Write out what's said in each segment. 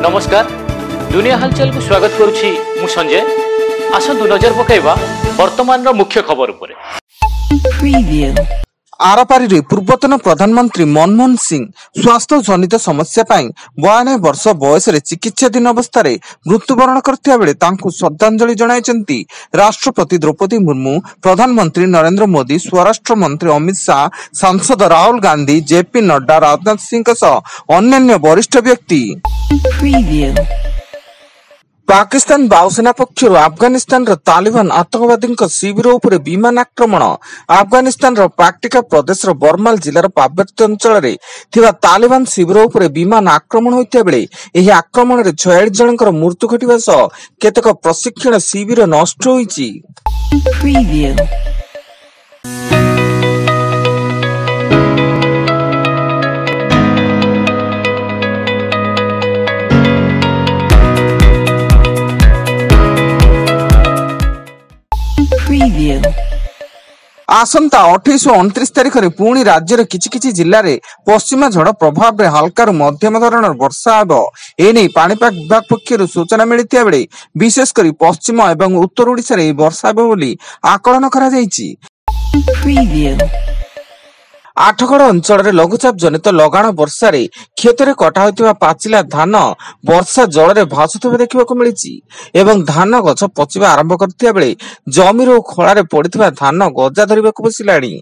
नमस्कार दुनिया हलचल को स्वागत करुछि मु संजय। आसंतु नजर पकाइबा वर्तमान मुख्य खबर उपरे। आरपारी पूर्वतन प्रधानमंत्री मनमोहन सिंह स्वास्थ्य जनित समस्या 92 वर्ष बयस चिकित्साधीन अवस्था मृत्युवरण करथिया बेले तांकु श्रद्धांजलि जणाइछन्ति राष्ट्रपति द्रौपदी मुर्मू, प्रधानमंत्री नरेंद्र मोदी, स्वराष्ट्र मंत्री अमित शाह, सांसद राहुल गांधी, जेपी नड्डा, राजनाथ सिंह सह अन्य वरिष्ठ व्यक्ति। पाकिस्तान वायुसेना पक्षर अफगानिस्तान तालिबान आतंकवादी शिविर उपर विमान आक्रमण। अफगानिस्तान पाक्टिका प्रदेश बर्माल जिलार पार्वत्य अंचल तालिबान शिविर उपर विमान आक्रमण होता बेले यह आक्रमण 46 जनकर मृत्यु घटवा सह केतेक प्रशिक्षण शिविर नष्ट होईछि। आसंता 28 और 29 तारिख में पुणी राज्यर किछि जिले में पश्चिमा झड़ प्रभाव में हल्का मध्यम धरणर वर्षा हेब एने पाणीपाग विभाग पक्षर सूचना मिलता बेले विशेषकर पश्चिम और उत्तर ओडिशा रे वर्षा हेब बोली आकलन करा जायछि। आठगड़ अंचल लघुचाप जनित लगाण वर्षा क्षेत्र कटा होता पाचिला धान वर्षा जल में भासुवा देखा मिली एवं धान गछ पचिबा आरंभ करथिया बेले जमीर खोलार पड़िथिबा धान गजा धरने बसिलाणी।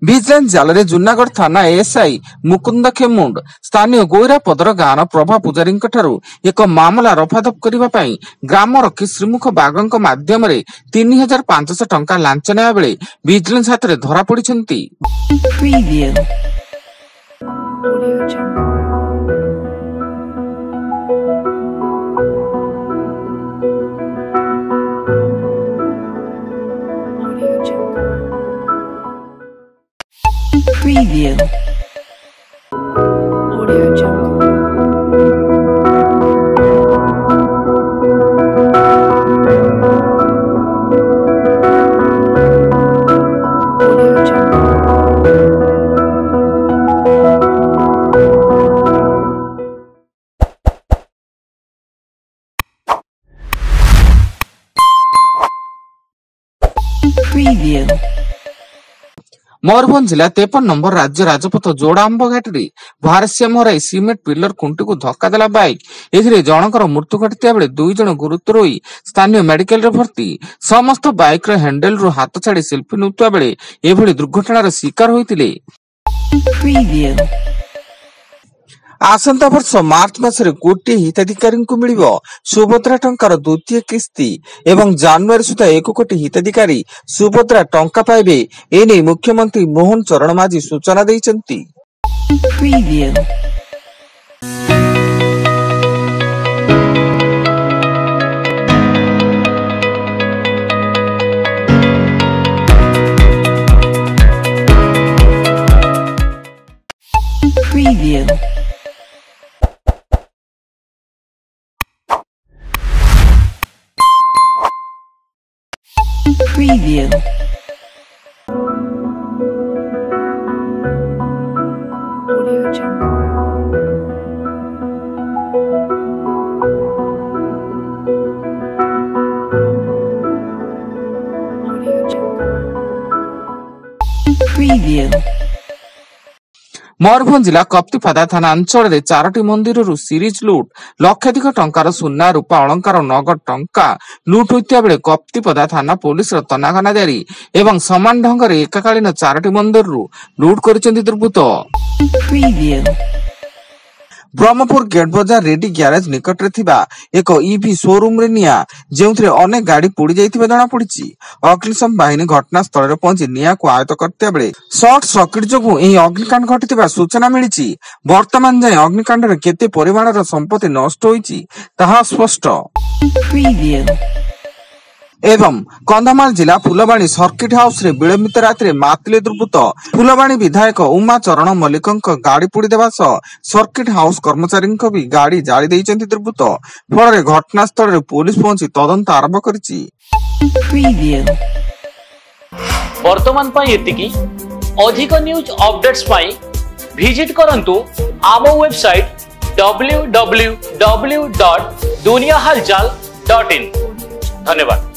विजिलेंस जाल रे जूनागढ़ थाना एएसआई मुकुंद खेमुंड स्थानीय गोईरापदर गाँव प्रभा पुजारी एक मामला रफादफ करने ग्राम रखी श्रीमुख बागों माध्यम 3500 टंका लांच नेबा बेले विजिलेंस हाथ में धरा पड़िछन्ति। Preview Audio Jungle Audio Jungle Preview Mayurbhanj जिला 53 नंबर राज्य राजपथ जोड़ा आंब घाटी भारसाम्य हराई सिमेंट पिलर खुंटी को धक्का देला बाइक एथिरे जनकर मृत्यु घटिता बेले 2 जन गुरुतर होई स्थानीय मेडिकल रे भर्ती। समस्त बाइक रे हैंडल रु हाथ छाड़ी सेल्फी नुतुआ बेले एभली दुर्घटनार शिकार होइतिले। आसंता वर्ष मार्च मासरे कोटी हिताधिकारी को मिलिबो सुभद्रा टंकार द्वितीय किस्ती एवं जनवरी सुधा 1 कोटी हिताधिकारी सुभद्रा टंका पाइबे एने मुख्यमंत्री मोहन चरण माझी सूचना दैछन्ति। Preview Audio Jungle Audio Jungle Preview Mayurbhanj जिला कप्तिपादा थाना अंचल 4टी मंदिर सीरीज लुट लक्षाधिक टंकार सुना रूपा अलंकार नगद टंका लुट होता बेले कप्तिपादा थाना पुलिस तनाघना जारी एवं समान ढंग से एकाकालीन 4टी मंदिर लुट कर दुर्बृत्त। ब्रह्मपुर गेट बाजार रेडी ग्यारेज निकट एक ईवी शोरूम रे निया जेउथरे अनेक गाड़ी पोड़ी जाइथिबा जणा पड़िछि। अग्निशम बाहिनी घटनास्थल रे पहुंची निया को आयत्त करते बेले शॉर्ट सर्किट जोगु एही अग्निकांड घटिथिबा सूचना मिलिछि। वर्तमान जाय अग्निकांड रे केते परिमाणर संपत्ति नष्ट होईछि ताहा स्पष्ट। एवं कंधमाल जिला फुलवाणी सर्किट हाउस रे विलंबित रात्रि मातले दुर्बृत्त फुलवाणी विधायक उमा चरण मल्लिक गाड़ी पोड़ी देवा सह सर्किट हाउस कर्मचारी भी गाड़ी जाली दैछन्ति दुर्बृत्त। फल घटनास्थल रे पुलिस पहुंची तदंत आरंभ करिछि। वर्तमान पाई एतिकी अधिक न्यूज अपडेट्स पाई विजिट करंतु आम वेबसाइट www.duniahalchal.in। धन्यवाद।